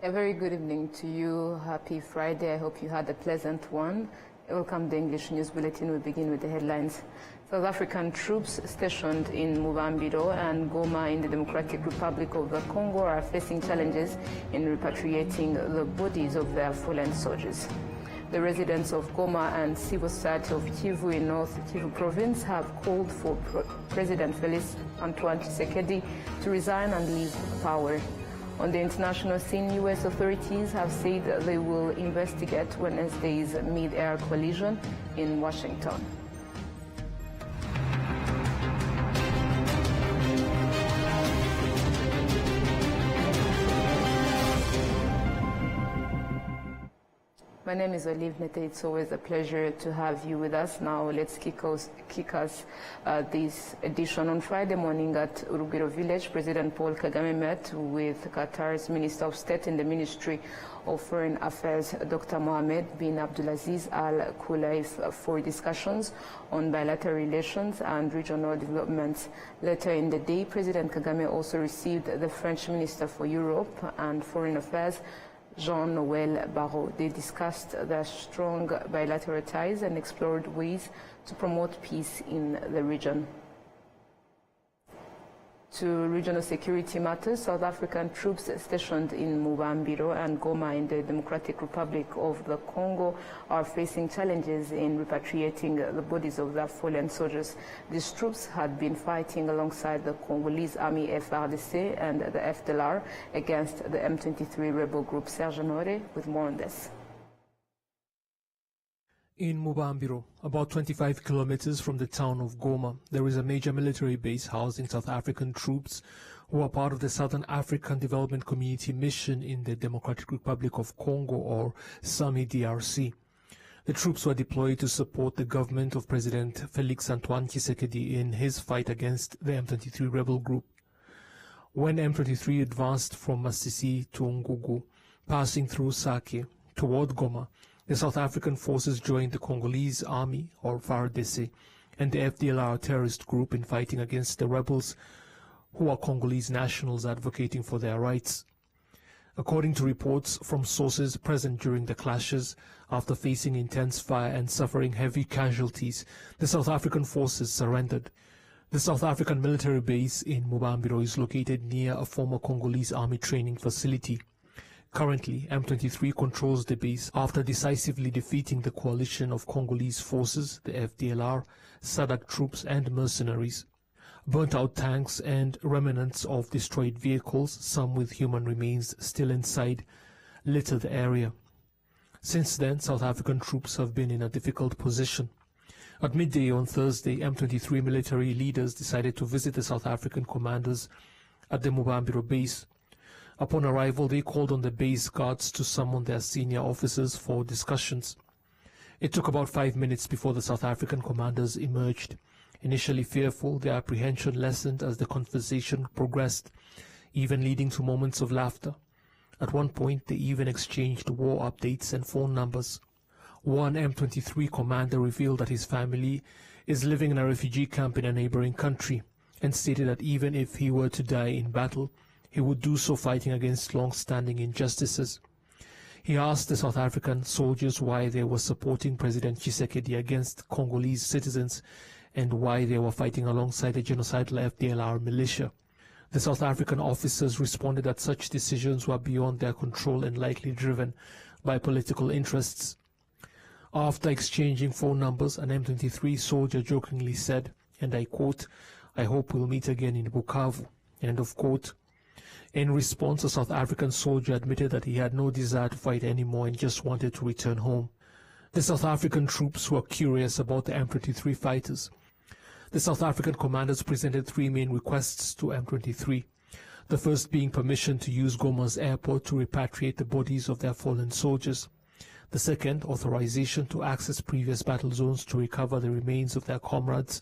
A very good evening to you. Happy Friday. I hope you had a pleasant one. Welcome to the English News Bulletin. We begin with the headlines. South African troops stationed in Muvambiro and Goma in the Democratic Republic of the Congo are facing challenges in repatriating the bodies of their fallen soldiers. The residents of Goma and civil society of Kivu in North Kivu province have called for President Felix Antoine Tshisekedi to resign and leave power. On the international scene, U.S. authorities have said they will investigate Wednesday's mid-air collision in Washington. My name is Olive Nete. It's always a pleasure to have you with us. Now let's kick us this edition. On Friday morning at Urugwiro village, President Paul Kagame met with Qatar's Minister of State in the Ministry of Foreign Affairs, Dr. Mohammed bin Abdulaziz Al Khulaif, for discussions on bilateral relations and regional developments. Later in the day, President Kagame also received the French Minister for Europe and Foreign Affairs, Jean-Noel Barrot. They discussed their strong bilateral ties and explored ways to promote peace in the region. To regional security matters, South African troops stationed in Muvambiro and Goma in the Democratic Republic of the Congo are facing challenges in repatriating the bodies of their fallen soldiers. These troops had been fighting alongside the Congolese Army FARDC and the FDLR against the M23 rebel group. Serge Nore with more on this. In Muvambiro, about 25 kilometers from the town of Goma, there is a major military base housing South African troops who are part of the Southern African Development Community mission in the Democratic Republic of Congo, or SAMI-DRC. The troops were deployed to support the government of President Felix Antoine Tshisekedi in his fight against the M23 rebel group. When M23 advanced from Masisi to Ngugu, passing through Sake toward Goma, the South African forces joined the Congolese Army, or FARDC, and the FDLR terrorist group in fighting against the rebels, who are Congolese nationals advocating for their rights. According to reports from sources present during the clashes, after facing intense fire and suffering heavy casualties, the South African forces surrendered. The South African military base in Muvambiro is located near a former Congolese army training facility. Currently, M23 controls the base after decisively defeating the coalition of Congolese forces, the FDLR, SADC troops and mercenaries. Burnt-out tanks and remnants of destroyed vehicles, some with human remains still inside, litter the area. Since then, South African troops have been in a difficult position. At midday on Thursday, M23 military leaders decided to visit the South African commanders at the Muvambiro base. Upon arrival, they called on the base guards to summon their senior officers for discussions. It took about 5 minutes before the South African commanders emerged. Initially fearful, their apprehension lessened as the conversation progressed, even leading to moments of laughter. At one point, they even exchanged war updates and phone numbers. One M23 commander revealed that his family is living in a refugee camp in a neighboring country, and stated that even if he were to die in battle, he would do so fighting against long-standing injustices. He asked the South African soldiers why they were supporting President Tshisekedi against Congolese citizens and why they were fighting alongside the genocidal FDLR militia. The South African officers responded that such decisions were beyond their control and likely driven by political interests. After exchanging phone numbers, an M23 soldier jokingly said, and I quote, "I hope we'll meet again in Bukavu," end of quote. In response, a South African soldier admitted that he had no desire to fight anymore and just wanted to return home. The South African troops were curious about the M23 fighters. The South African commanders presented three main requests to M23. The first being permission to use Goma's airport to repatriate the bodies of their fallen soldiers. The second, authorization to access previous battle zones to recover the remains of their comrades.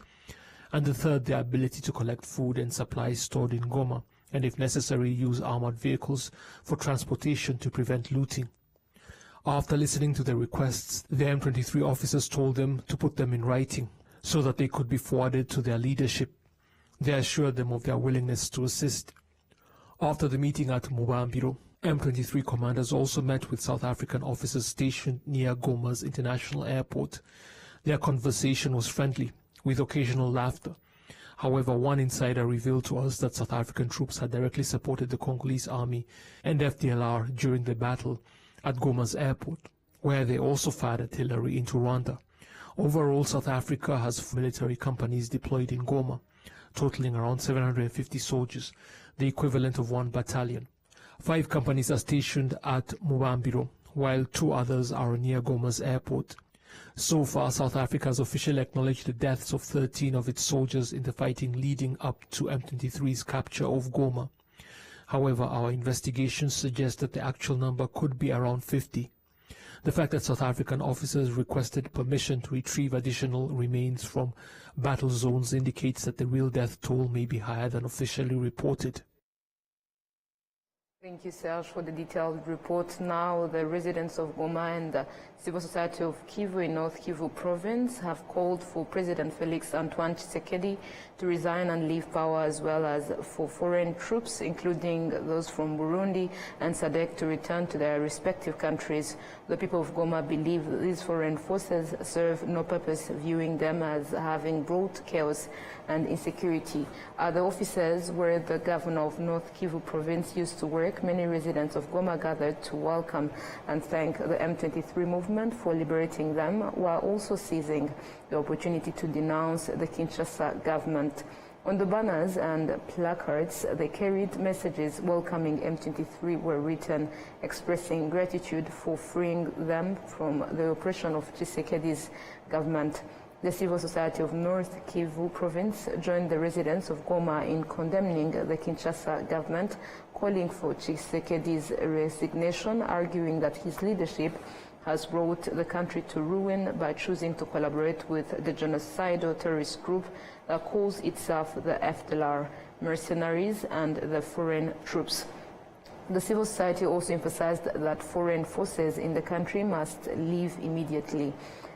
And the third, the ability to collect food and supplies stored in Goma, and if necessary use armored vehicles for transportation to prevent looting. After listening to their requests, the M23 officers told them to put them in writing so that they could be forwarded to their leadership. They assured them of their willingness to assist. After the meeting at Muvambiro, M23 commanders also met with South African officers stationed near Goma's international airport. Their conversation was friendly, with occasional laughter. However, one insider revealed to us that South African troops had directly supported the Congolese army and FDLR during the battle at Goma's airport, where they also fired artillery into Rwanda. Overall, South Africa has military companies deployed in Goma, totaling around 750 soldiers, the equivalent of 1 battalion. 5 companies are stationed at Mubambiro, while 2 others are near Goma's airport. So far, South Africa has officially acknowledged the deaths of 13 of its soldiers in the fighting leading up to M23's capture of Goma. However, our investigations suggest that the actual number could be around 50. The fact that South African officers requested permission to retrieve additional remains from battle zones indicates that the real death toll may be higher than officially reported. Thank you, Serge, for the detailed report. Now, the residents of Goma and the civil society of Kivu in North Kivu province have called for President Felix Antoine Tshisekedi to resign and leave power, as well as for foreign troops, including those from Burundi and SADC, to return to their respective countries. The people of Goma believe these foreign forces serve no purpose, viewing them as having brought chaos and insecurity. At the offices where the governor of North Kivu province used to work, many residents of Goma gathered to welcome and thank the M23 movement for liberating them, while also seizing the opportunity to denounce the Kinshasa government. On the banners and placards, they carried messages welcoming M23 were written, expressing gratitude for freeing them from the oppression of Tshisekedi's government. The civil society of North Kivu province joined the residents of Goma in condemning the Kinshasa government, calling for Tshisekedi's resignation, arguing that his leadership has brought the country to ruin by choosing to collaborate with the genocidal terrorist group that calls itself the FDLR, mercenaries and the foreign troops. The civil society also emphasized that foreign forces in the country must leave immediately.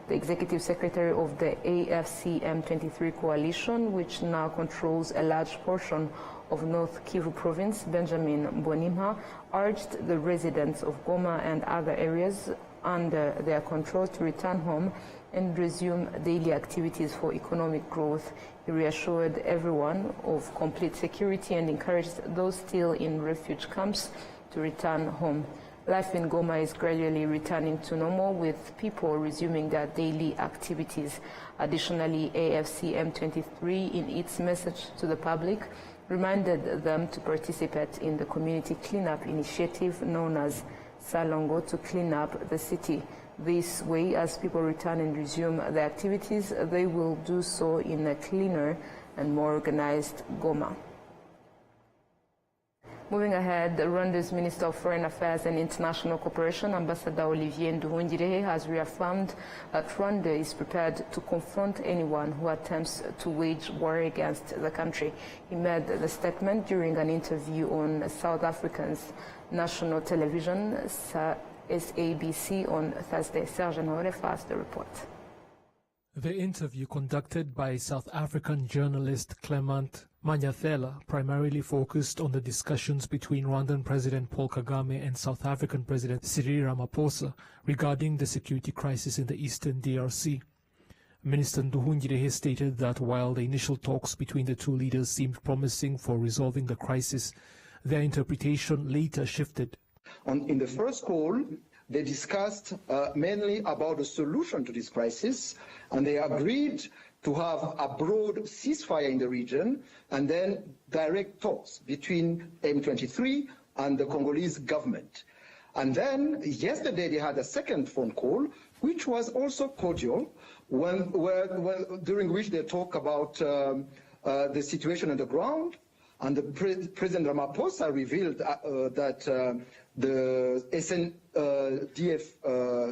The executive secretary of the AFC M23 coalition, which now controls a large portion of North Kivu province, Benjamin Bonimha, urged the residents of Goma and other areas under their control to return home and resume daily activities for economic growth. He reassured everyone of complete security and encouraged those still in refuge camps to return home. Life in Goma is gradually returning to normal, with people resuming their daily activities. Additionally, AFC M23, in its message to the public, reminded them to participate in the community cleanup initiative known as Salongo to clean up the city. This way, as people return and resume their activities, they will do so in a cleaner and more organized Goma. Moving ahead, Rwanda's Minister of Foreign Affairs and International Cooperation, Ambassador Olivier Nduhungirehe, has reaffirmed that Rwanda is prepared to confront anyone who attempts to wage war against the country. He made the statement during an interview on South Africa's national television, SABC, on Thursday. Serge Nore has the report. The interview, conducted by South African journalist Clement Manyathela, primarily focused on the discussions between Rwandan President Paul Kagame and South African President Cyril Ramaphosa regarding the security crisis in the eastern DRC. Minister Nduhungirehe stated that while the initial talks between the two leaders seemed promising for resolving the crisis, their interpretation later shifted. In the first call, they discussed mainly about a solution to this crisis, and they agreed to have a broad ceasefire in the region and then direct talks between M23 and the Congolese government. And then yesterday they had a second phone call, which was also cordial, during which they talk about the situation on the ground. And President Ramaphosa revealed that the SNDF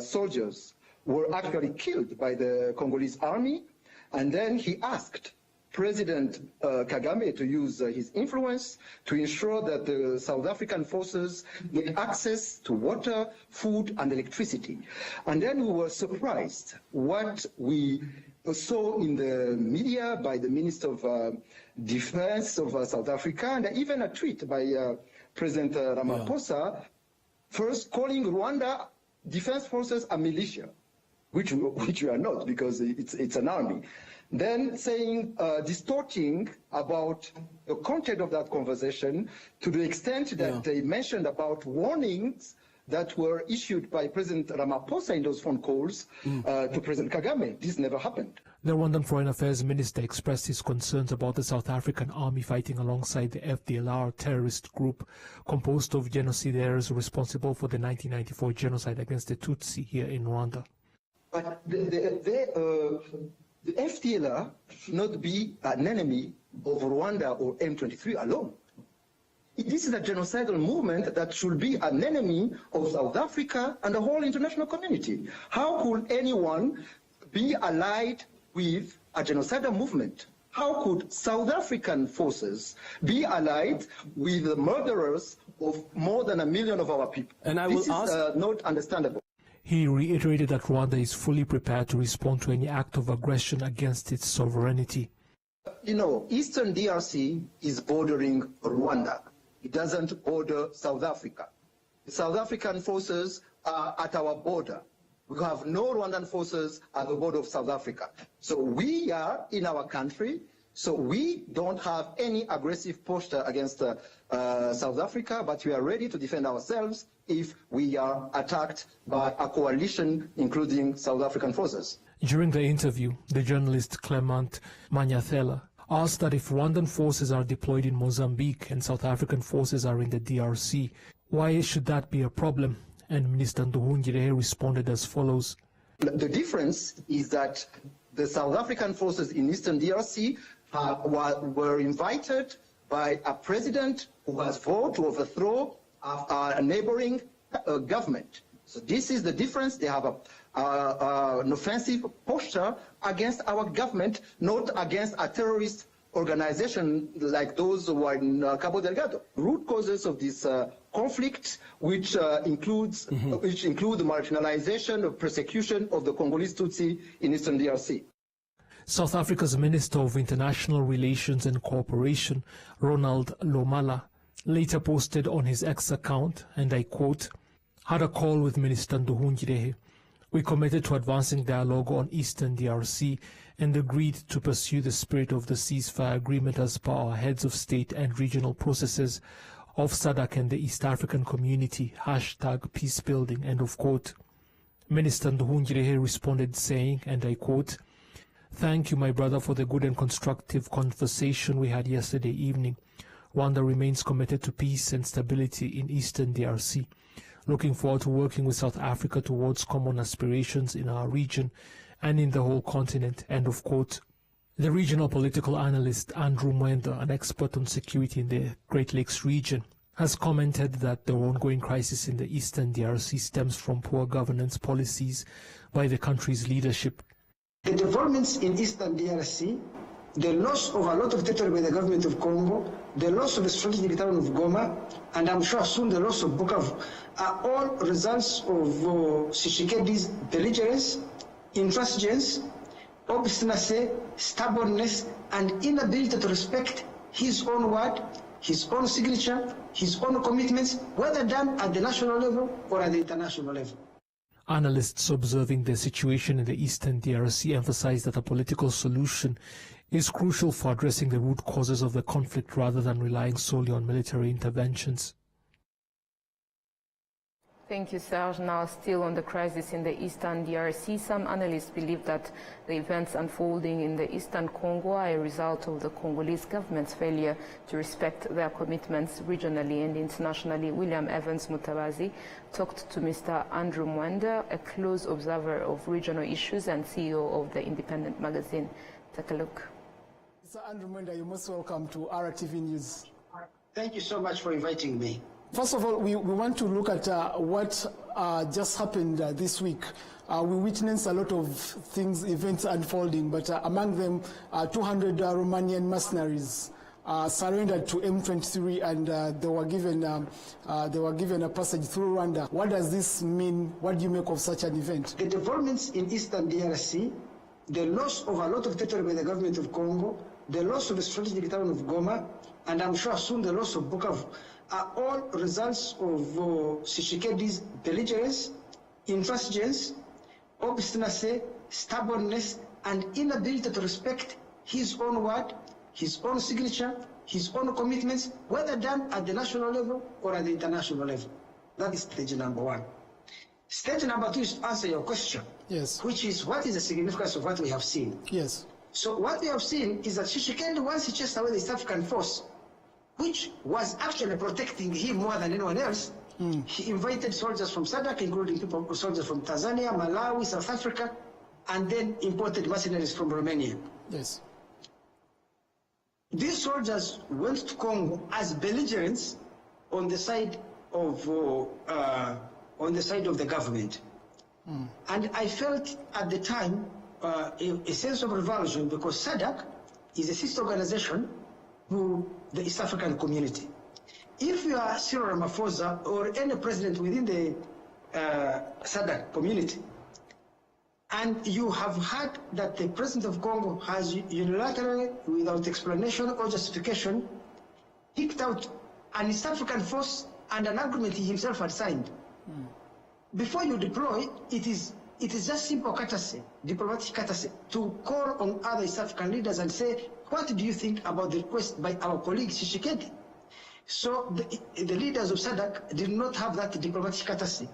soldiers were actually killed by the Congolese army. And then he asked President Kagame to use his influence to ensure that the South African forces get access to water, food, and electricity. And then we were surprised what we saw in the media by the Minister of Defense of South Africa, and even a tweet by President Ramaphosa First, calling Rwanda Defense Forces a militia, which we are not, because it's an army. Then saying, distorting about the content of that conversation to the extent that they mentioned about warnings that were issued by President Ramaphosa in those phone calls to President Kagame. This never happened. The Rwandan Foreign Affairs Minister expressed his concerns about the South African army fighting alongside the FDLR terrorist group composed of genocidaires responsible for the 1994 genocide against the Tutsi here in Rwanda. But the FDLR should not be an enemy of Rwanda or M23 alone. This is a genocidal movement that should be an enemy of South Africa and the whole international community. How could anyone be allied with a genocidal movement? How could South African forces be allied with the murderers of more than 1 million of our people? And this is not understandable. He reiterated that Rwanda is fully prepared to respond to any act of aggression against its sovereignty. You know, Eastern DRC is bordering Rwanda. It doesn't border South Africa. The South African forces are at our border. We have no Rwandan forces at the border of South Africa. So we are in our country, so we don't have any aggressive posture against South Africa, but we are ready to defend ourselves if we are attacked by a coalition, including South African forces. During the interview, the journalist Clement Manyathela asked that if Rwandan forces are deployed in Mozambique and South African forces are in the DRC, why should that be a problem? And Minister Nduhungirehe responded as follows. The difference is that the South African forces in Eastern DRC were invited by a president who has vowed to overthrow a neighboring government. So this is the difference. They have an offensive posture against our government, not against a terrorist organization like those who are in Cabo Delgado. Root causes of this conflict, which include the marginalization or persecution of the Congolese Tutsi in Eastern DRC. South Africa's Minister of International Relations and Cooperation, Ronald Lomala, later posted on his X account, and I quote, "Had a call with Minister Nduhungirehe. We committed to advancing dialogue on Eastern DRC and agreed to pursue the spirit of the ceasefire agreement as per our heads of state and regional processes of SADC and the East African community, #peacebuilding," end of quote. Minister Nduhungirehe responded saying, and I quote, "Thank you, my brother, for the good and constructive conversation we had yesterday evening. Rwanda remains committed to peace and stability in Eastern DRC. Looking forward to working with South Africa towards common aspirations in our region and in the whole continent," end of quote. The regional political analyst Andrew Mwenda, an expert on security in the Great Lakes region, has commented that the ongoing crisis in the Eastern DRC stems from poor governance policies by the country's leadership. The developments in Eastern DRC, the loss of a lot of territory by the government of Congo, the loss of the strategic town of Goma, and I'm sure soon the loss of Bukavu, are all results of Tshisekedi's belligerence, intransigence, obstinacy, stubbornness, and inability to respect his own word, his own signature, his own commitments, whether done at the national level or at the international level. Analysts observing the situation in the Eastern DRC emphasize that a political solution is crucial for addressing the root causes of the conflict rather than relying solely on military interventions. Thank you, Serge. Now, still on the crisis in the Eastern DRC, some analysts believe that the events unfolding in the Eastern Congo are a result of the Congolese government's failure to respect their commitments regionally and internationally. William Evans Mutabazi talked to Mr. Andrew Mwenda, a close observer of regional issues and CEO of the Independent magazine. Take a look. Mr. Andrew Mwenda, you're most welcome to RwandaTV News. Thank you so much for inviting me. First of all, we want to look at what just happened this week. We witnessed a lot of events unfolding, but among them, 200 Romanian mercenaries surrendered to M23, and they were given a passage through Rwanda. What does this mean? What do you make of such an event? The developments in Eastern DRC, the loss of a lot of territory by the government of Congo, the loss of the strategic town of Goma, and I'm sure soon the loss of Bukavu, are all results of Tshisekedi's belligerence, intransigence, obstinacy, stubbornness, and inability to respect his own word, his own signature, his own commitments, whether done at the national level or at the international level. That is stage number one. Stage number two is to answer your question, Yes. which is what is the significance of what we have seen? Yes. So what we have seen is that Tshisekedi, once he chased away the East African force, which was actually protecting him more than anyone else, he invited soldiers from SADC, including soldiers from Tanzania, Malawi, South Africa, and then imported mercenaries from Romania. Yes. These soldiers went to Congo as belligerents on the side of the government, and I felt at the time a sense of revulsion, because SADC is a sister organization to the East African community. If you are Cyril Ramaphosa or any president within the SADC community, and you have heard that the president of Congo has unilaterally, without explanation or justification, picked out an East African force and an agreement he himself had signed. Before you deploy, it is just simple courtesy, diplomatic courtesy, to call on other East African leaders and say, what do you think about the request by our colleague Tshisekedi? So the leaders of SADC did not have that diplomatic courtesy.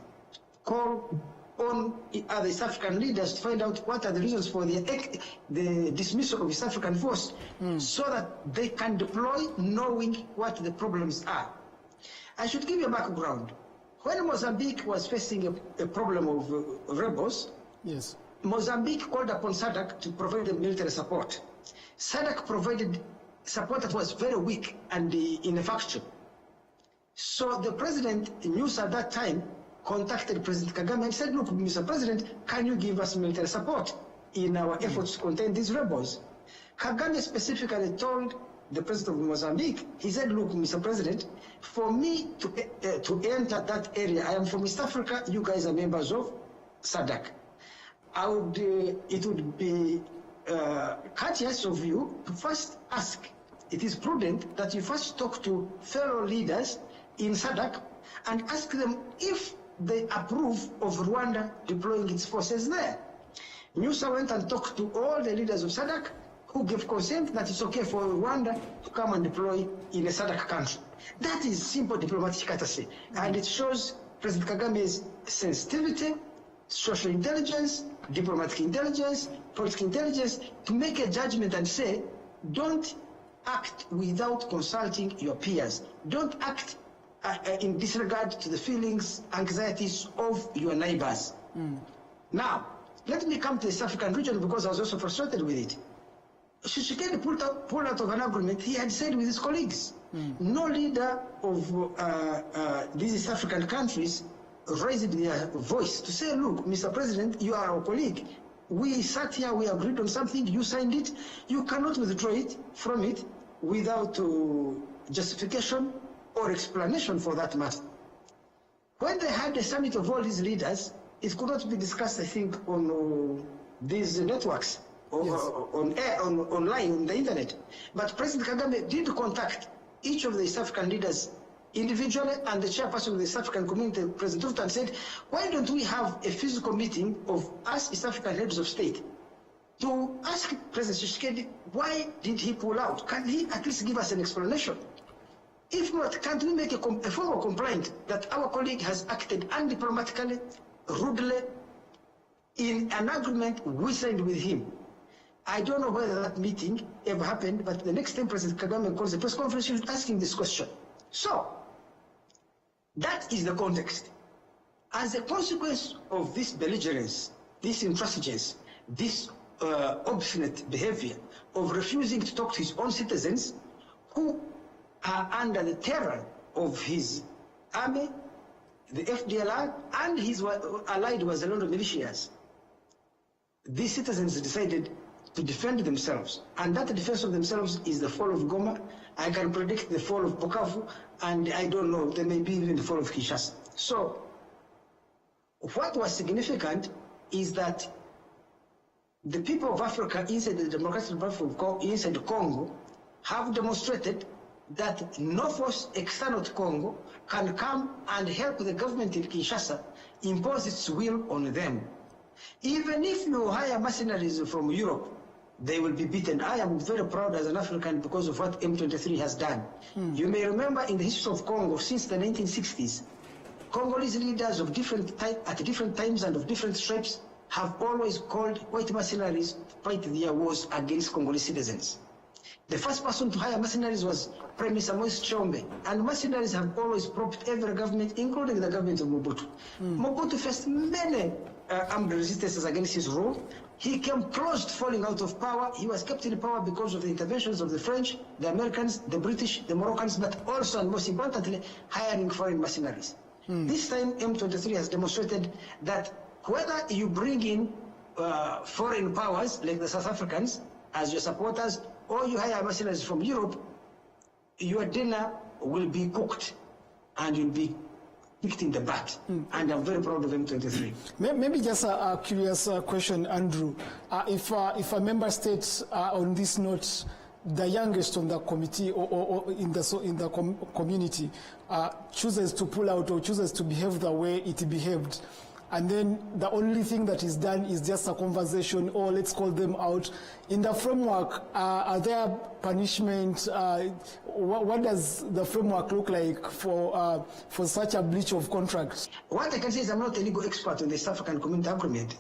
Call on other East African leaders to find out what are the reasons for the dismissal of East African force, so that they can deploy knowing what the problems are. I should give you a background. When Mozambique was facing a problem of rebels, Yes. Mozambique called upon SADC to provide them military support. SADC provided support that was very weak and ineffective. So the president, News at that time, contacted President Kagame and said, look, Mr. President, can you give us military support in our efforts to contain these rebels? Kagame specifically told the president of Mozambique, he said, look, Mr. President, for me to enter that area, I am from East Africa, you guys are members of SADC. It would be courteous of you to first ask, it is prudent that you first talk to fellow leaders in SADC and ask them if they approve of Rwanda deploying its forces there. Musa went and talked to all the leaders of SADC who gave consent that it's okay for Rwanda to come and deploy in a SADC country. That is simple diplomatic courtesy, and it shows President Kagame's sensitivity, social intelligence, diplomatic intelligence, political intelligence, to make a judgment and say, don't act without consulting your peers. Don't act in disregard to the feelings, anxieties of your neighbors. Now, let me come to the East African region, because I was also frustrated with it. Tshisekedi pulled out of an agreement he had said with his colleagues. No leader of these East African countries raised their voice to say, look, Mr. President, you are our colleague. We sat here, we agreed on something, you signed it. You cannot withdraw it from it without justification or explanation for that matter. When they had a summit of all these leaders, it could not be discussed, I think, on these networks, or Yes. on air, online, on the internet. But President Kagame did contact each of the East African leaders individually, and the chairperson of the East African community, President Ruto, said, why don't we have a physical meeting of us East African heads of state to ask President Tshisekedi, why did he pull out? Can he at least give us an explanation? If not, can't we make a formal complaint that our colleague has acted undiplomatically, rudely, in an agreement we signed with him? I don't know whether that meeting ever happened, but the next time President Kagame calls a press conference, he should ask him this question. So, that is the context. As a consequence of this belligerence, this intransigence, this obstinate behavior of refusing to talk to his own citizens who are under the terror of his army, the FDLR, and his allied Wazalendo militias, these citizens decided to defend themselves. And that defense of themselves is the fall of Goma. I can predict the fall of Bukavu, and I don't know, there may be even the fall of Kinshasa. So, what was significant is that the people of Africa inside the Democratic Republic of Congo, inside Congo, have demonstrated that no force external to Congo can come and help the government in Kinshasa impose its will on them. Even if you hire mercenaries from Europe, they will be beaten. I am very proud as an African because of what M23 has done. You may remember in the history of Congo since the 1960s, Congolese leaders of at different times and of different stripes have always called white mercenaries to fight their wars against Congolese citizens. The first person to hire mercenaries was Prime Minister Moise Tshombe, and mercenaries have always propped every government, including the government of Mobutu. Mobutu faced many armed resistances against his rule. He came close to falling out of power. He was kept in power because of the interventions of the French, the Americans, the British, the Moroccans, but also and most importantly, hiring foreign mercenaries. This time, M23 has demonstrated that whether you bring in foreign powers like the South Africans as your supporters, or you hire mercenaries from Europe, your dinner will be cooked and you'll be kicked in the butt. And I'm very proud of M23. Maybe just a curious question, Andrew. If a member state on this note, the youngest on the committee or in the community chooses to pull out or chooses to behave the way it behaved, and then the only thing that is done is just a conversation, or let's call them out. In the framework, are there punishment? What does the framework look like for such a breach of contract? What I can say is I'm not a legal expert on the South African Community Agreement.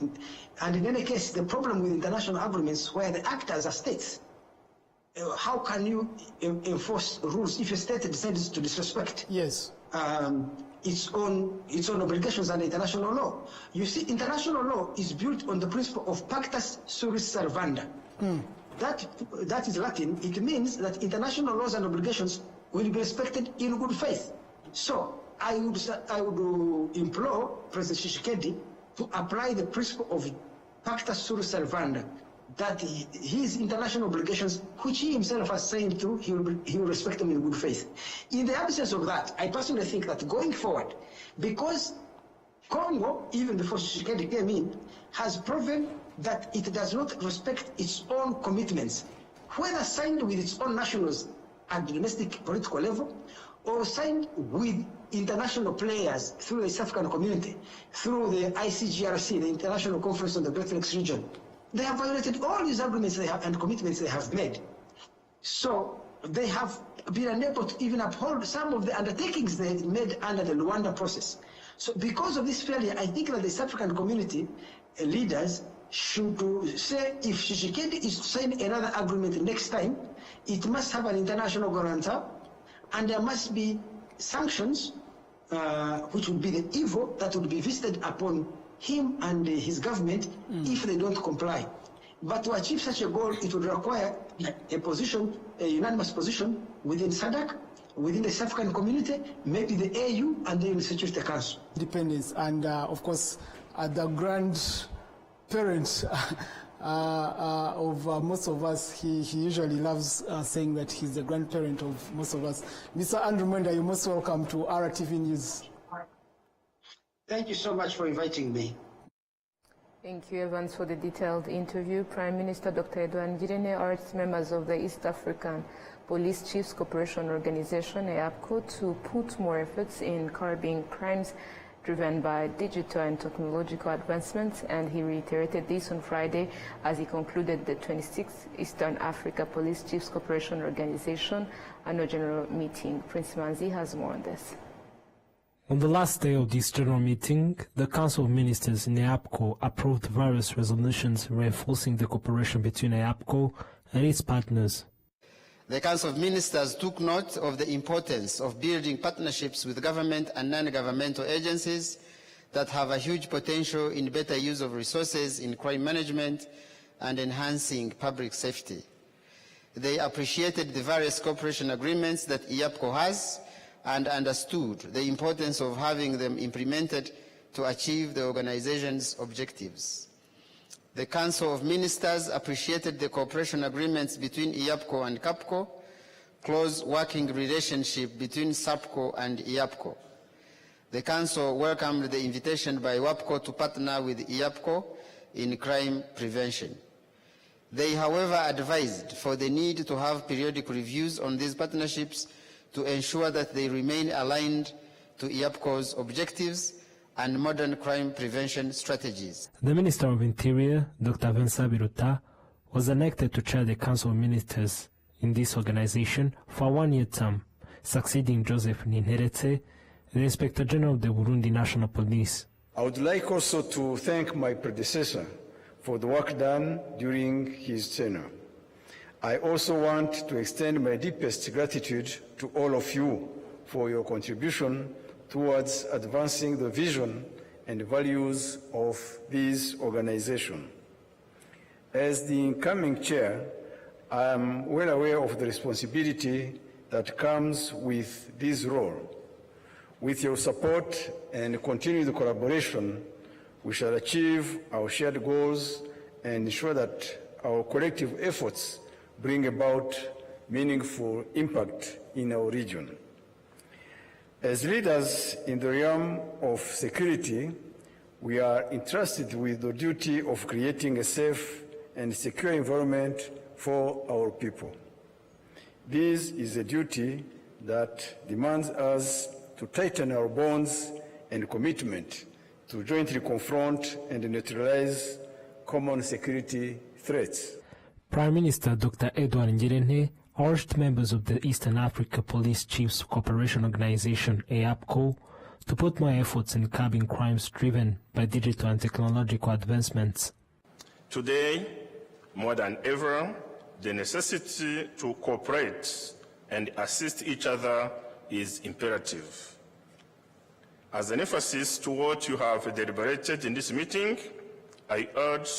And in any case, the problem with international agreements where the actors are states, how can you enforce rules if a state decides to disrespect? Yes. Its own obligations under international law. You see, international law is built on the principle of pactus sunt servanda. That is Latin. It means that international laws and obligations will be respected in good faith. So I would implore President Tshisekedi to apply the principle of pactus sunt servanda, that his international obligations, which he himself has signed to, he will respect them in good faith. In the absence of that, I personally think that going forward, because Congo, even before Tshisekedi came in, has proven that it does not respect its own commitments, whether signed with its own nationals at the domestic political level, or signed with international players through the South African community, through the ICGRC, the International Conference on the Great Lakes Region. They have violated all these agreements they have and commitments they have made. So they have been unable to even uphold some of the undertakings they made under the Rwanda process. So because of this failure, I think that the South African community leaders should say if Tshisekedi is to sign another agreement next time, it must have an international guarantor, and there must be sanctions, which would be the evil that would be visited upon him and his government if they don't comply. But to achieve such a goal, it would require a unanimous position within SADC, within the South African community, maybe the AU and the Security Council. Dependence, and of course, the grandparents of most of us, he usually loves saying that he's the grandparent of most of us. Mr. Andrew Mwenda, you're most welcome to RwandaTV News. Thank you so much for inviting me. Thank you, Evans, for the detailed interview. Prime Minister Dr. Edouard Ngirente urged members of the East African Police Chiefs Cooperation Organization, EAPCO, to put more efforts in curbing crimes driven by digital and technological advancements, and he reiterated this on Friday as he concluded the 26th Eastern Africa Police Chiefs Cooperation Organization annual general meeting. Prince Manzi has more on this. On the last day of this general meeting, the Council of Ministers in EAPCO approved various resolutions reinforcing the cooperation between EAPCO and its partners. The Council of Ministers took note of the importance of building partnerships with government and non-governmental agencies that have a huge potential in better use of resources in crime management and enhancing public safety. They appreciated the various cooperation agreements that EAPCO has and understood the importance of having them implemented to achieve the organization's objectives. The Council of Ministers appreciated the cooperation agreements between EAPCO and CAPCO, close working relationship between SAPCO and EAPCO. The Council welcomed the invitation by WAPCO to partner with EAPCO in crime prevention. They, however, advised for the need to have periodic reviews on these partnerships to ensure that they remain aligned to IAPCO's objectives and modern crime prevention strategies. The Minister of Interior, Dr. Vincent Biruta, was elected to chair the Council of Ministers in this organization for a one-year term, succeeding Joseph Ninherete, the Inspector General of the Burundi National Police. I would like also to thank my predecessor for the work done during his tenure. I also want to extend my deepest gratitude to all of you for your contribution towards advancing the vision and values of this organization. As the incoming chair, I am well aware of the responsibility that comes with this role. With your support and continued collaboration, we shall achieve our shared goals and ensure that our collective efforts bring about meaningful impact in our region. As leaders in the realm of security, we are entrusted with the duty of creating a safe and secure environment for our people. This is a duty that demands us to tighten our bonds and commitment to jointly confront and neutralize common security threats. Prime Minister Dr. Edward Ngirente urged members of the Eastern Africa Police Chiefs Cooperation Organization, EAPCO, to put more efforts in curbing crimes driven by digital and technological advancements. Today, more than ever, the necessity to cooperate and assist each other is imperative. As an emphasis to what you have deliberated in this meeting, I urge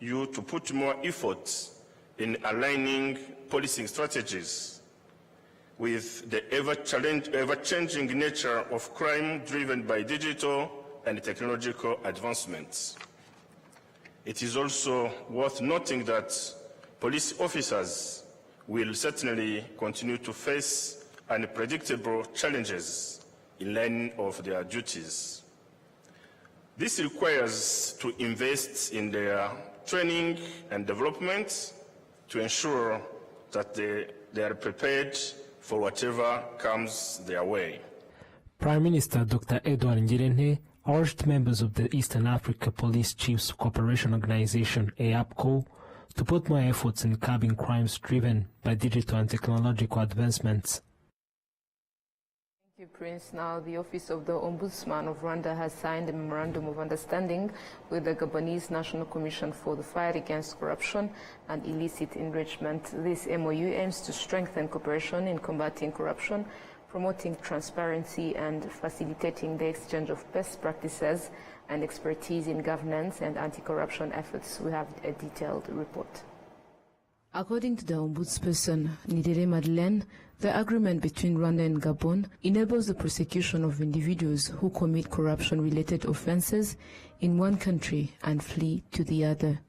you to put more effort in aligning policing strategies with the ever-changing nature of crime driven by digital and technological advancements. It is also worth noting that police officers will certainly continue to face unpredictable challenges in line of their duties. This requires to invest in their training and development to ensure that they are prepared for whatever comes their way. Prime Minister Dr. Edward Ngirente urged members of the Eastern Africa Police Chiefs Cooperation Organization, EAPCO, to put more efforts in curbing crimes driven by digital and technological advancements. Thank you, Prince. Now, the Office of the Ombudsman of Rwanda has signed a memorandum of understanding with the Gabonese National Commission for the Fight Against Corruption and Illicit Enrichment. This MOU aims to strengthen cooperation in combating corruption, promoting transparency and facilitating the exchange of best practices and expertise in governance and anti-corruption efforts. We have a detailed report. According to the ombudsperson, Nidere Madeleine, the agreement between Rwanda and Gabon enables the prosecution of individuals who commit corruption-related offenses in one country and flee to the other.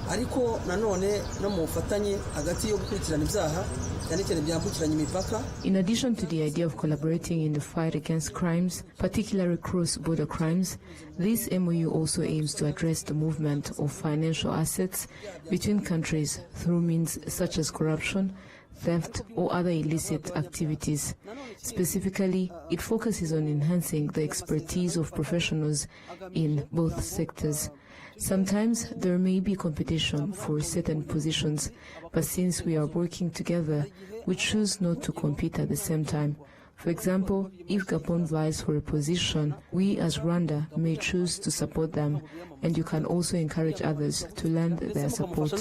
ariko nanone no mu bufatanye hagati yo gukurikirana ibyaha cyane cyane byambukiranya imipaka. In addition to the idea of collaborating in the fight against crimes, particularly cross-border crimes, this MOU also aims to address the movement of financial assets between countries through means such as corruption, theft, or other illicit activities. Specifically, it focuses on enhancing the expertise of professionals in both sectors. Sometimes there may be competition for certain positions, but since we are working together, we choose not to compete at the same time. For example, if Gabon vies for a position, we as Rwanda may choose to support them, and you can also encourage others to lend their support.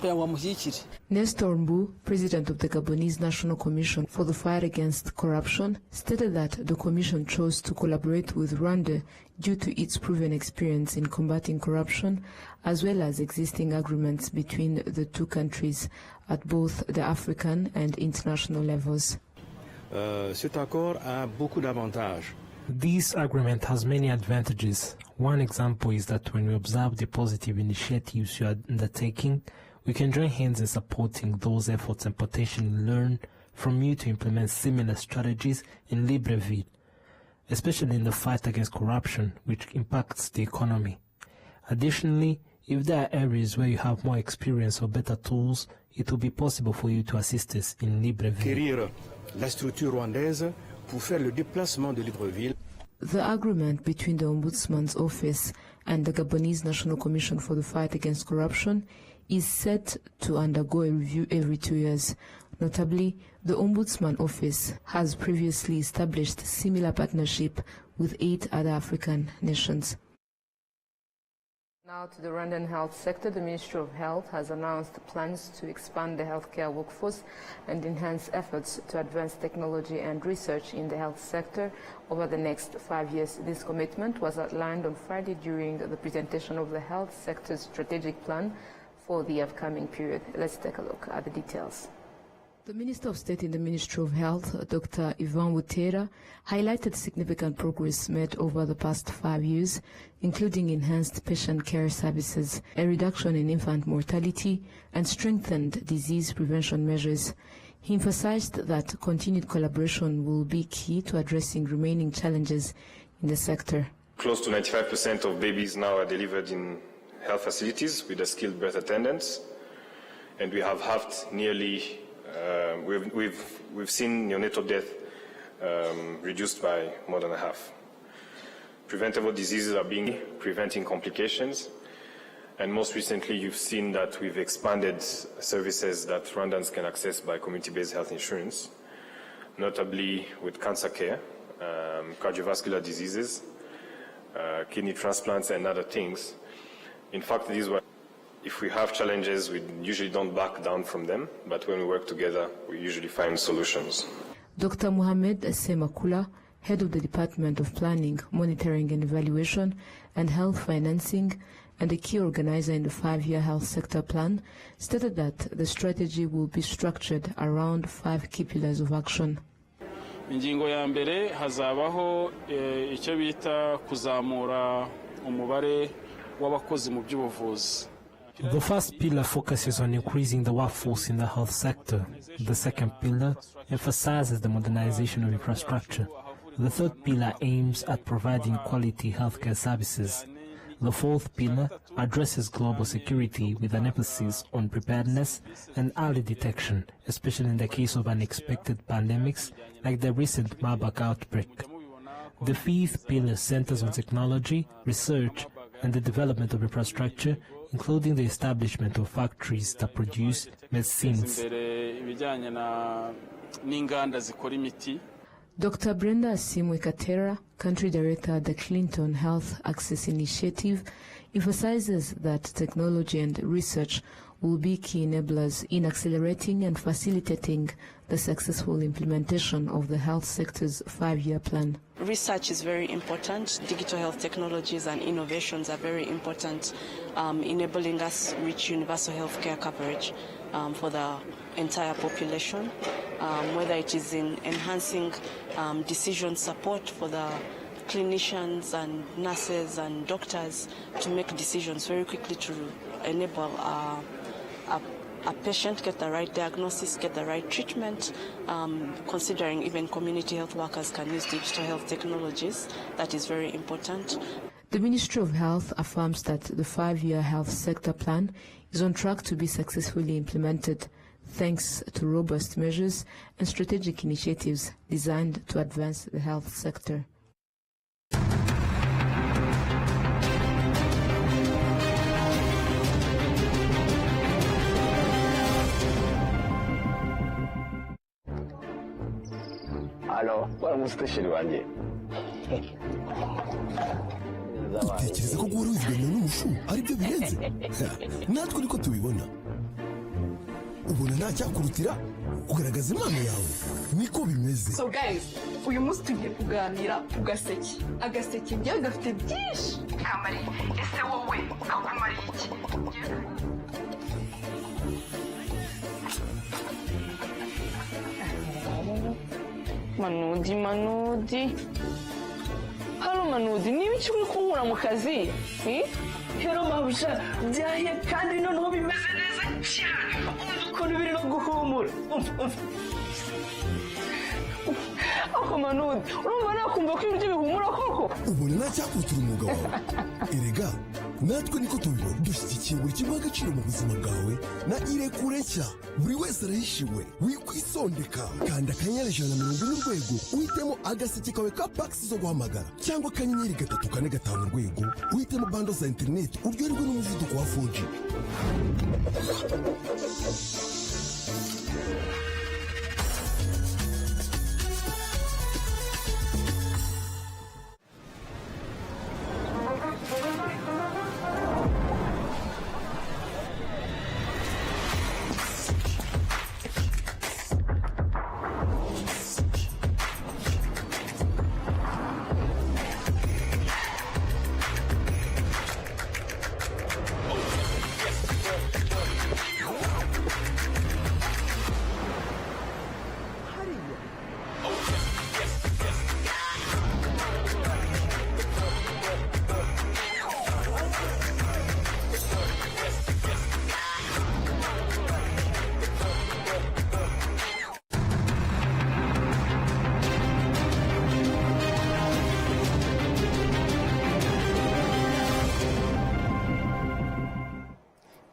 Nestor Mbu, president of the Gabonese National Commission for the Fight Against Corruption, stated that the commission chose to collaborate with Rwanda due to its proven experience in combating corruption, as well as existing agreements between the two countries at both the African and international levels. Cet accord a beaucoup d'avantages. This agreement has many advantages. One example is that when we observe the positive initiatives you are undertaking, we can join hands in supporting those efforts and potentially learn from you to implement similar strategies in Libreville, especially in the fight against corruption, which impacts the economy. Additionally, If there are areas where you have more experience or better tools, it will be possible for you to assist us in Libreville. Acquérir la structure rwandaise pour faire le déplacement de Libreville. The agreement between the Ombudsman's Office and the Gabonese National Commission for the Fight Against Corruption is set to undergo a review every 2 years. Notably, the Ombudsman Office has previously established similar partnership with 8 other African nations. Now to the Rwandan health sector. The Ministry of Health has announced plans to expand the healthcare workforce and enhance efforts to advance technology and research in the health sector over the next 5 years. This commitment was outlined on Friday during the presentation of the health sector's strategic plan for the upcoming period. Let's take a look at the details. The Minister of State in the Ministry of Health, Dr. Ivan Wutera, highlighted significant progress made over the past 5 years, including enhanced patient care services, a reduction in infant mortality, and strengthened disease prevention measures. He emphasized that continued collaboration will be key to addressing remaining challenges in the sector. Close to 95% of babies now are delivered in health facilities with a skilled birth attendants, and we have halved nearly we've seen neonatal death reduced by more than half. Preventable diseases are being preventing complications, and most recently you've seen that we've expanded services that Rwandans can access by community-based health insurance, notably with cancer care, cardiovascular diseases, kidney transplants, and other things. In fact, these were, if we have challenges, we usually don't back down from them, but when we work together, we usually find solutions. Dr. Mohamed Semakula, head of the Department of Planning, Monitoring and Evaluation, and Health Financing, and a key organizer in the 5-year health sector plan, stated that the strategy will be structured around 5 key pillars of action. Ingingo ya mbere hazabaho icyo bita kuzamura umubare w'abakozi mu by'ubuvuzi. The first pillar focuses on increasing the workforce in the health sector. The second pillar emphasizes the modernization of infrastructure. The third pillar aims at providing quality healthcare services. The fourth pillar addresses global security with an emphasis on preparedness and early detection, especially in the case of unexpected pandemics like the recent Marburg outbreak. The fifth pillar centers on technology, research, and the development of infrastructure, including the establishment of factories that produce medicines. Dr. Brenda Asimwe-Katera, Country Director at the Clinton Health Access Initiative, emphasizes that technology and research will be key enablers in accelerating and facilitating the successful implementation of the health sector's 5-year plan. Research is very important. Digital health technologies and innovations are very important, enabling us reach universal health care coverage for the entire population, whether it is in enhancing decision support for the clinicians and nurses and doctors to make decisions very quickly to enable a patient get the right diagnosis, get the right treatment, considering even community health workers can use digital health technologies. That is very important. The Ministry of Health affirms that the 5-year health sector plan is on track to be successfully implemented thanks to robust measures and strategic initiatives designed to advance the health sector. Alo, waramutse shiri wanjye. Utekereza ko guhora wizigama n'umushu ari byo birenze? Natwe niko tubibona. Ubona nta cyakurutira kugaragaza impano yawe. Niko bimeze. So guys, uyu munsi tugiye kuganira ku gaseke. Agaseke njyewe gafite byinshi. Kamari, ese wowe kakumara iki? Manudi. Halo Manudi, niba icyo uri kunkura mu kazi? Hero mabusha, byahiye kandi noneho bimeze neza cyane. Ukuntu biri no guhumura. Ako Manudi, urumva nakumva ko ibyo bihumura koko? Ubona nta cyakurutira umwuga wawe. Erega, natwe niko tubibona dushyigikiye buri kimwe agaciro mu buzima bwawe na irekure nshya buri wese arahishiwe wikwisondeka kanda akanyenyeri 140 urwego uhitemo agaseke kawe ka packs zo guhamagara cyangwa akanyenyeri 345 urwego uhitemo bando za internet uryoherwe n'umuvuduko wa 4G.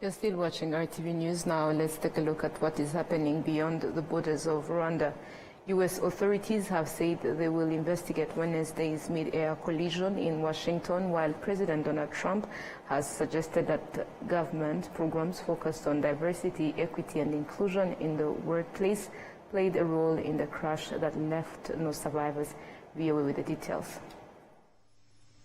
You're still watching RTV News. Now let's take a look at what is happening beyond the borders of Rwanda. U.S. authorities have said they will investigate Wednesday's mid-air collision in Washington, while President Donald Trump has suggested that government programs focused on diversity, equity and inclusion in the workplace played a role in the crash that left no survivors. VOA with the details.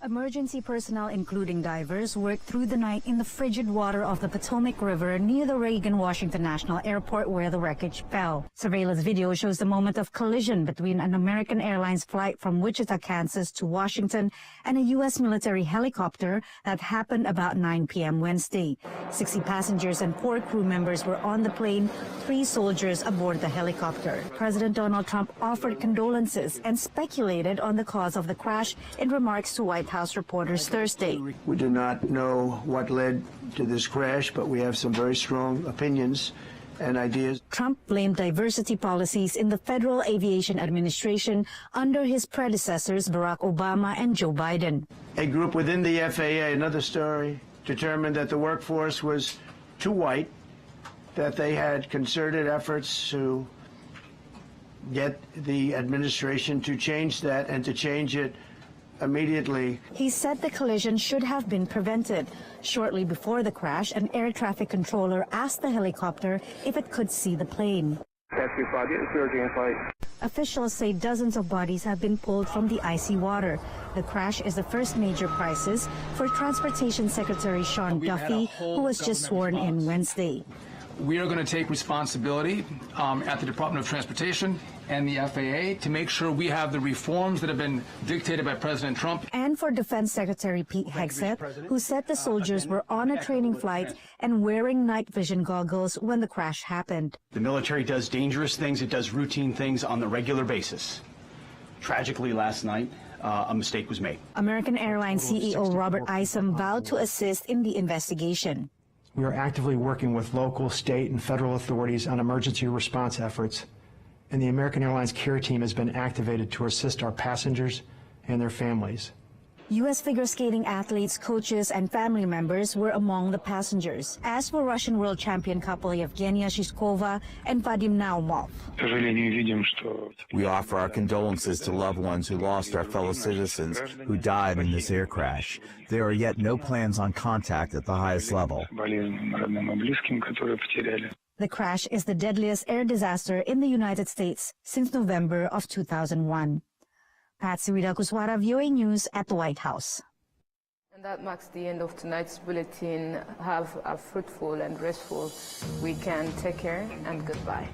Emergency personnel, including divers, worked through the night in the frigid water of the Potomac River near the Reagan Washington National Airport where the wreckage fell. Surveillance video shows the moment of collision between an American Airlines flight from Wichita, Kansas to Washington and a U.S. military helicopter that happened about 9 p.m. Wednesday. 60 passengers and 4 crew members were on the plane, 3 soldiers aboard the helicopter. President Donald Trump offered condolences and speculated on the cause of the crash in remarks to White House reporters Thursday. We do not know what led to this crash, but we have some very strong opinions and ideas. Trump blamed diversity policies in the Federal Aviation Administration under his predecessors Barack Obama and Joe Biden. A group within the FAA, another story, determined that the workforce was too white, that they had concerted efforts to get the administration to change that and to change it immediately. He said the collision should have been prevented. Shortly before the crash, an air traffic controller asked the helicopter if it could see the plane. Officials say dozens of bodies have been pulled from the icy water. The crash is the first major crisis for Transportation Secretary Sean Duffy, who was just sworn in Wednesday. We are going to take responsibility at the Department of Transportation and the FAA to make sure we have the reforms that have been dictated by President Trump. And for Defense Secretary Pete Hegseth, who said the soldiers were on a training flight and wearing night vision goggles when the crash happened. The military does dangerous things. It does routine things on a regular basis. Tragically, last night, a mistake was made. American Airlines CEO Robert Isom vowed to assist in the investigation. We are actively working with local, state, and federal authorities on emergency response efforts, and the American Airlines care team has been activated to assist our passengers and their families. U.S. figure skating athletes, coaches, and family members were among the passengers, as were Russian world champion couple Yevgenia Shishkova and Vadim Naumov. We offer our condolences to loved ones who lost our fellow citizens who died in this air crash. There are yet no plans on contact at the highest level. The crash is the deadliest air disaster in the United States since November of 2001. Patsy Rita Kuswara, VOA News at the White House. And that marks the end of tonight's bulletin. Have a fruitful and restful weekend. Take care and goodbye.